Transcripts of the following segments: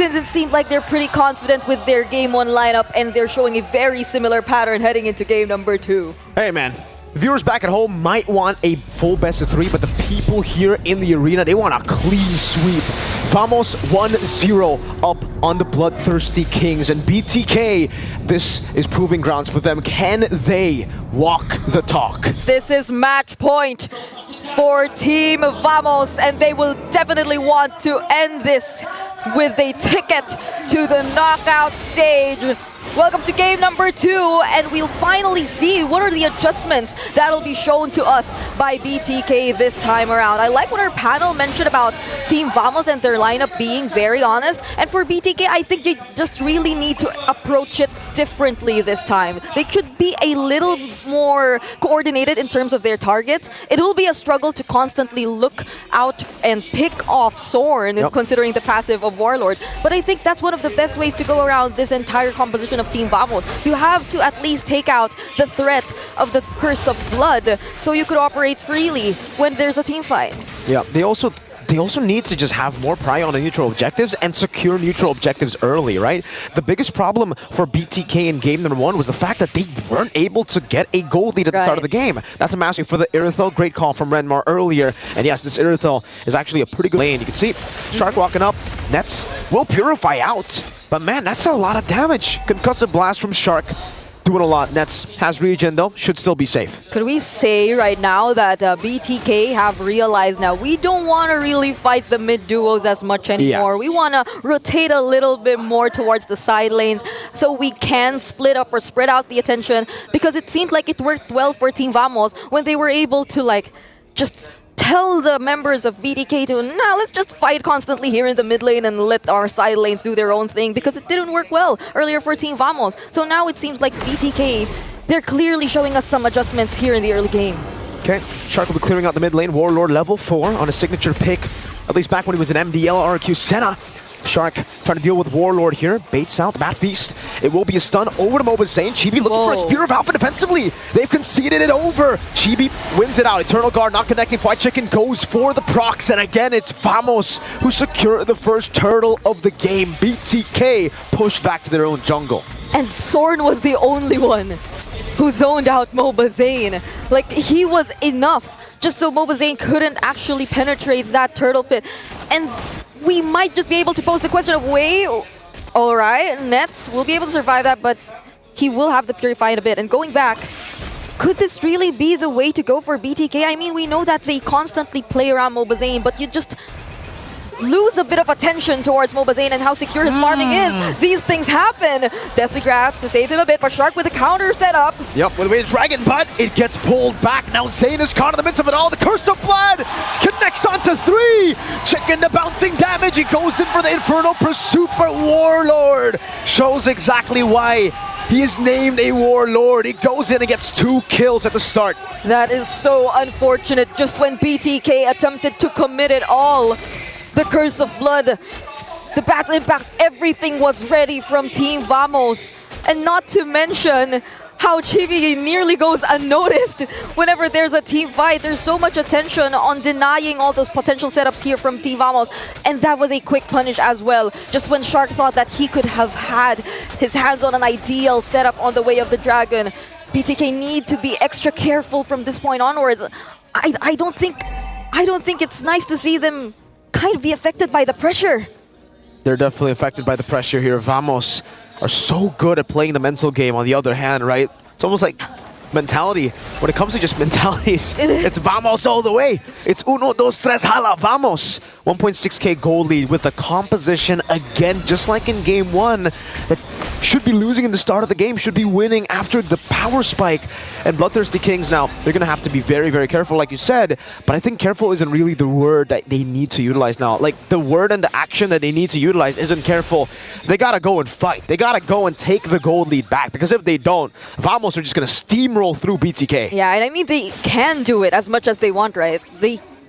since it seemed like they're pretty confident with their Game 1 lineup and they're showing a very similar pattern heading into game number 2. Hey man, viewers back at home might want a full best of 3, but the people here in the arena, they want a clean sweep. Vamos 1-0 up on the Bloodthirsty Kings, and BTK, this is proving grounds for them. Can they walk the talk? This is match point for Team Vamos, and they will definitely want to end this with a ticket to the knockout stage. Welcome to game number 2, and we'll finally see what are the adjustments that'll be shown to us by BTK this time around. I like what our panel mentioned about Team Vamos and their lineup being very honest, and for BTK, I think they just really need to approach it differently this time. They should be a little more coordinated in terms of their targets. It will be a struggle to constantly look out and pick off Zorn, considering the passive of Warlord, but I think that's one of the best ways to go around this entire composition of Team Vamos. You have to at least take out the threat of the Curse of Blood so you could operate freely when there's a team fight. Yeah, they also need to just have more prior on the neutral objectives and secure neutral objectives early, right? The biggest problem for BTK in game number 1 was the fact that they weren't able to get a gold lead at the start of the game. That's a mastery for the Irithel. Great call from Renmar earlier. And yes, this Irithel is actually a pretty good lane. You can see Shark walking up. Nets will purify out. But man, that's a lot of damage. Concussive Blast from Shark. Doing a lot. Nets has regen though, should still be safe. Could we say right now that BTK have realized now we don't want to really fight the mid duos as much anymore. Yeah. We want to rotate a little bit more towards the side lanes so we can split up or spread out the attention, because it seemed like it worked well for Team Vamos when they were able to like just tell the members of BTK to, now let's just fight constantly here in the mid lane and let our side lanes do their own thing, because it didn't work well earlier for Team Vamos. So now it seems like BTK, they're clearly showing us some adjustments here in the early game. Okay, Shark will be clearing out the mid lane. Warlord level 4 on a signature pick, at least back when he was an MDL RQ Senna. Shark trying to deal with Warlord here. Baits out the Bat Feast. It will be a stun over to MObazane. Chibi looking for a Spear of Alpha defensively. They've conceded it over. Chibi wins it out. Eternal Guard not connecting. Fly Chicken goes for the procs. And again, it's Vamos who secure the first turtle of the game. BTK pushed back to their own jungle. And Zorn was the only one who zoned out MObazane. Like, he was enough just so MObazane couldn't actually penetrate that turtle pit. And we might just be able to pose the question of, wait, all right, Nets will be able to survive that, but he will have to purify in a bit. And going back, could this really be the way to go for BTK? I mean, we know that they constantly play around MObazane, but you just lose a bit of attention towards MObazane and how secure his farming is. These things happen. Deathly grabs to save him a bit, but Shark with a counter set up. Yep, with the way the dragon, but it gets pulled back. Now Zane is caught in the midst of it all. The Curse of Blood connects onto 3. Chicken the bouncing damage. He goes in for the Infernal Pursuit, but Warlord shows exactly why he is named a Warlord. He goes in and gets 2 kills at the start. That is so unfortunate. Just when BTK attempted to commit it all, the Curse of Blood, the Battle Impact, everything was ready from Team Vamos. And not to mention how Chibi nearly goes unnoticed whenever there's a team fight. There's so much attention on denying all those potential setups here from Team Vamos. And that was a quick punish as well. Just when Shark thought that he could have had his hands on an ideal setup on the way of the dragon, BTK need to be extra careful from this point onwards. I don't think it's nice to see them kind of be affected by the pressure. They're definitely affected by the pressure here. Vamos are so good at playing the mental game on the other hand, right? It's almost like mentality. When it comes to just mentalities, it's Vamos all the way. It's uno, dos, tres, hala, Vamos. 1.6k gold lead with the composition again, just like in game 1, that should be losing in the start of the game, should be winning after the power spike. And Bloodthirsty Kings now, they're going to have to be very, very careful, like you said, but I think careful isn't really the word that they need to utilize now. Like, the word and the action that they need to utilize isn't careful. They got to go and fight. They got to go and take the gold lead back, because if they don't, Vamos are just going to steamroll through BTK. Yeah, and I mean, they can do it as much as they want, right?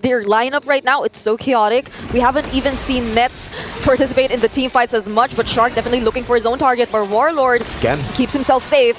Their lineup right now, it's so chaotic. We haven't even seen Nets participate in the team fights as much, but Shark definitely looking for his own target, but Warlord again keeps himself safe.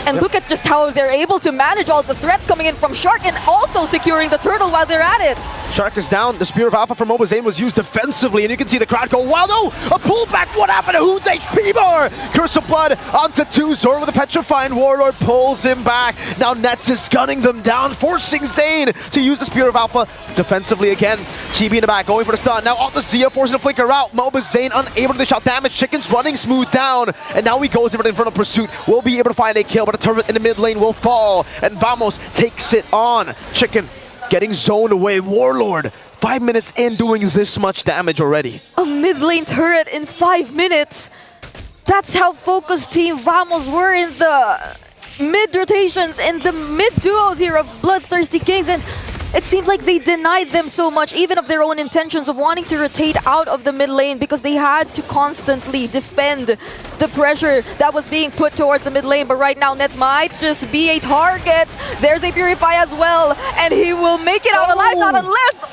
And look at just how they're able to manage all the threats coming in from Shark and also securing the turtle while they're at it. Shark is down. The Spear of Alpha from MObazane was used defensively, and you can see the crowd go, wow, no! A pullback! What happened to who's HP bar? Curse of Blood onto 2. Zora with a petrifying Warlord pulls him back. Now Nets is gunning them down, forcing Zane to use the Spear of Alpha defensively again. Chibi in the back, going for the stun. Now off the Zia, forcing to flicker out. MObazane unable to dish out damage. Chicken's running smooth down, and now he goes in for the Infernal Pursuit. Will be able to find a kill, but a turret in the mid lane will fall, and Vamos takes it on. Chicken getting zoned away. Warlord, 5 minutes in, doing this much damage already. A mid lane turret in 5 minutes. That's how focused Team Vamos were in the mid rotations and the mid duos here of Bloodthirsty Kings, and it seemed like they denied them so much, even of their own intentions of wanting to rotate out of the mid lane, because they had to constantly defend the pressure that was being put towards the mid lane. But right now, Nets might just be a target. There's a Purify as well, and he will make it out alive, not unless...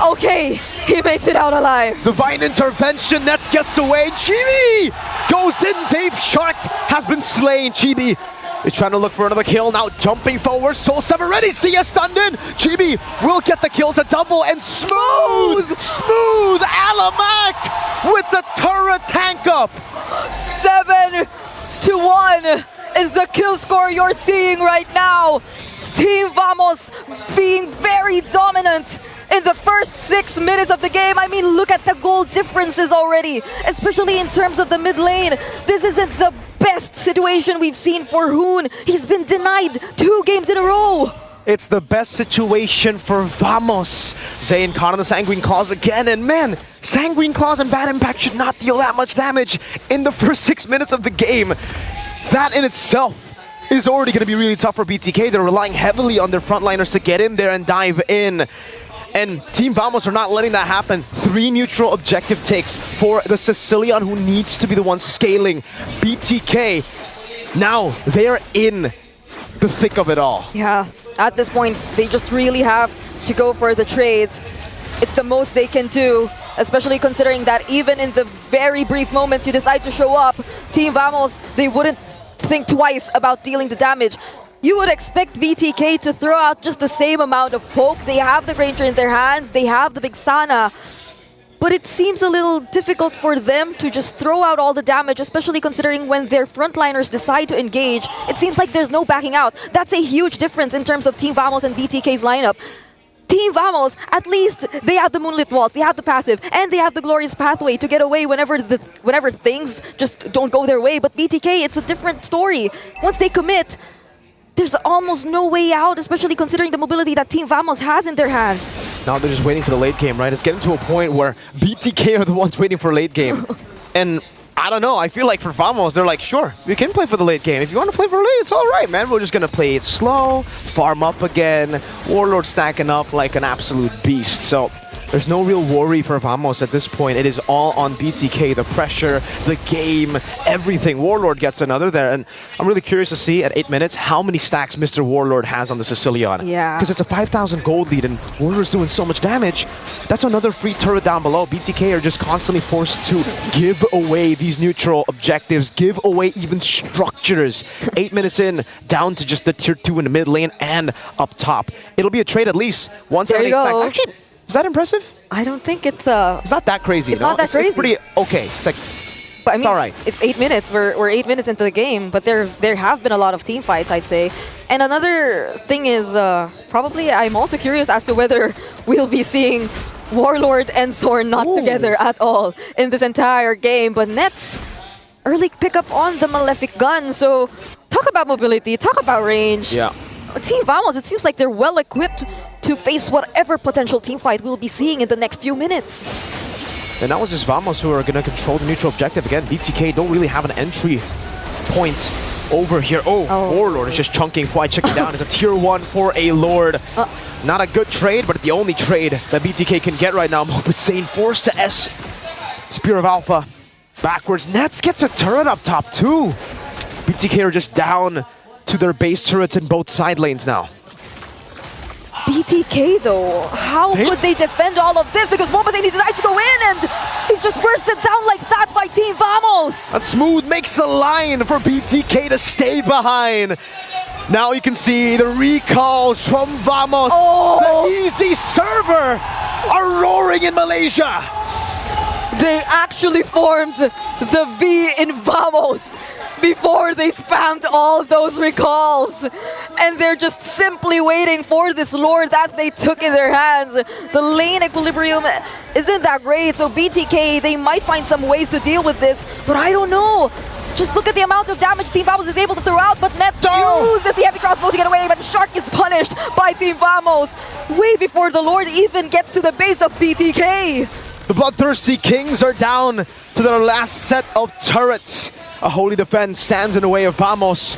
Okay, he makes it out alive. Divine intervention, Nets gets away. Chibi goes in deep. Shark has been slain. Chibi is trying to look for another kill, now jumping forward. Soul 7 ready, see ya stunned in. Chibi will get the kill to double, and smooth Alamak with the turret tank up. 7-1 is the kill score you're seeing right now. Team Vamos being very dominant in the first 6 minutes of the game. I mean, look at the goal differences already, especially in terms of the mid lane. This isn't the best situation we've seen for Hoon. He's been denied 2 games in a row. It's the best situation for Vamos. Zayn caught on the Sanguine Claws again, and man, Sanguine Claws and Bad Impact should not deal that much damage in the first 6 minutes of the game. That in itself is already going to be really tough for BTK. They're relying heavily on their frontliners to get in there and dive in. And Team Vamos are not letting that happen. 3 neutral objective takes for the Sicilian, who needs to be the one scaling. BTK, now they're in the thick of it all. Yeah, at this point, they just really have to go for the trades. It's the most they can do, especially considering that even in the very brief moments you decide to show up, Team Vamos, they wouldn't think twice about dealing the damage. You would expect BTK to throw out just the same amount of poke. They have the Granger in their hands, they have the Big Sana. But it seems a little difficult for them to just throw out all the damage, especially considering when their frontliners decide to engage, it seems like there's no backing out. That's a huge difference in terms of Team Vamos and BTK's lineup. Team Vamos, at least they have the Moonlit Walls, they have the passive, and they have the Glorious Pathway to get away whenever things just don't go their way. But BTK, it's a different story. Once they commit, there's almost no way out, especially considering the mobility that Team Vamos has in their hands. Now they're just waiting for the late game, right? It's getting to a point where BTK are the ones waiting for late game. And I don't know, I feel like for Vamos, they're like, sure, we can play for the late game. If you want to play for late, it's all right, man. We're just going to play it slow, farm up again, Warlord stacking up like an absolute beast. So there's no real worry for Vamos at this point. It is all on BTK, the pressure, the game, everything. Warlord gets another there, and I'm really curious to see at 8 minutes how many stacks Mr. Warlord has on the Sicilian. Yeah. Because it's a 5,000 gold lead, and Warlord's doing so much damage. That's another free turret down below. BTK are just constantly forced to give away these neutral objectives, give away even structures. 8 minutes in, down to just the tier 2 in the mid lane and up top. It'll be a trade at least. There you go. Actually, is that impressive? I don't think it's It's not that crazy. It's not that crazy. It's pretty okay. It's like, but I mean, it's all right. It's 8 minutes. We're 8 minutes into the game, but there have been a lot of team fights, I'd say. And another thing is probably I'm also curious as to whether we'll be seeing Warlord and Zorn not together at all in this entire game. But Nets early pickup on the Malefic gun. So talk about mobility, talk about range. Yeah. Team Vamos, it seems like they're well equipped to face whatever potential team fight we'll be seeing in the next few minutes. And that was just Vamos who are going to control the neutral objective. Again, BTK don't really have an entry point over here. Oh. Warlord is just chunking Fly Chicken down. It's a tier 1 for a Lord. Not a good trade, but the only trade that BTK can get right now. MObazane forced to S. Spear of Alpha backwards. Nets gets a turret up top too. BTK are just down to their base turrets in both side lanes now. BTK though, how could they defend all of this? Because MObazane decided to go in and he's just bursted down like that by Team Vamos. And Smooth makes a line for BTK to stay behind. Now you can see the recalls from Vamos. Oh. The easy server are roaring in Malaysia. They actually formed the V in Vamos before they spammed all those recalls. And they're just simply waiting for this lore that they took in their hands. The lane equilibrium isn't that great, so BTK, they might find some ways to deal with this, but I don't know. Just look at the amount of damage Team Vamos is able to throw out, but Nets uses the heavy crossbow to get away, but Shark is punished by Team Vamos way before the Lord even gets to the base of BTK. The Bloodthirsty Kings are down to their last set of turrets. A holy defense stands in the way of Vamos.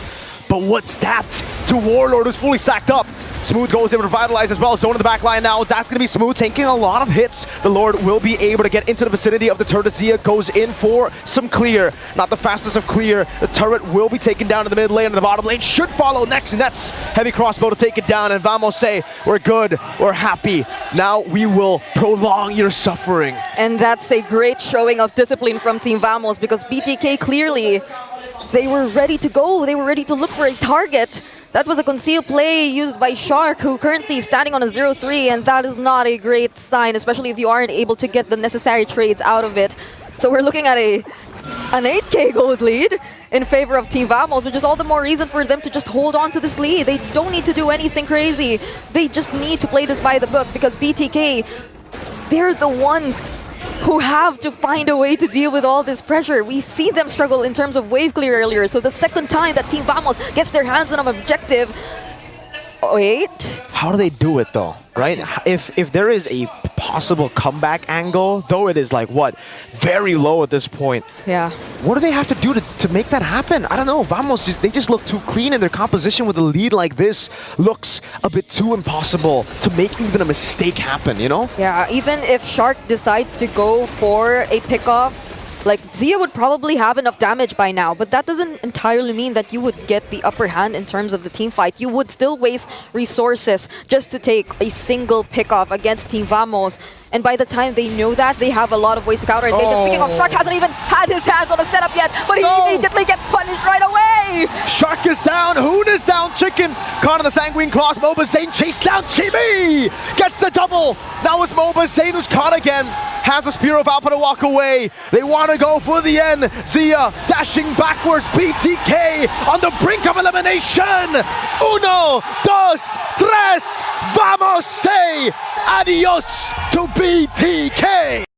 But what's that to Warlord, who's fully stacked up? Smooth goes in to revitalize as well. Zone in the back line now. That's going to be Smooth taking a lot of hits. The Lord will be able to get into the vicinity of the turret. Zia goes in for some clear. Not the fastest of clear. The turret will be taken down in the mid lane, and the bottom lane should follow next. Nets heavy crossbow to take it down, and Vamos say, we're good, we're happy. Now we will prolong your suffering. And that's a great showing of discipline from Team Vamos, because BTK clearly, they were ready to go. They were ready to look for a target. That was a concealed play used by Shark, who currently is standing on a 0-3, and that is not a great sign, especially if you aren't able to get the necessary trades out of it. So we're looking at an 8k gold lead in favor of Team Vamos, which is all the more reason for them to just hold on to this lead. They don't need to do anything crazy. They just need to play this by the book, because BTK, they're the ones who have to find a way to deal with all this pressure. We've seen them struggle in terms of wave clear earlier, so the second time that Team Vamos gets their hands on an objective... Wait? How do they do it though, right? If there is a possible comeback angle, though it is like, what, very low at this point. Yeah. What do they have to do to make that happen? I don't know. Vamos, they just look too clean, and their composition with a lead like this looks a bit too impossible to make even a mistake happen, you know? Yeah, even if Shark decides to go for a pickoff, like, Zia would probably have enough damage by now, but that doesn't entirely mean that you would get the upper hand in terms of the team fight. You would still waste resources just to take a single pickoff against Team Vamos. And by the time they know that, they have a lot of ways to counter it. Speaking of, Shark hasn't even had his hands on the setup yet, but he immediately gets punished right away! Shark is down, Hoon is down, Chicken caught on the Sanguine Claws, MObazane chased down, Chibi gets the double! Now it's MObazane who's caught again, has a Spear of Alpha to walk away. They want to go for the end. Zia dashing backwards, BTK on the brink of elimination! Uno, dos, tres, vamos say adios to BTK!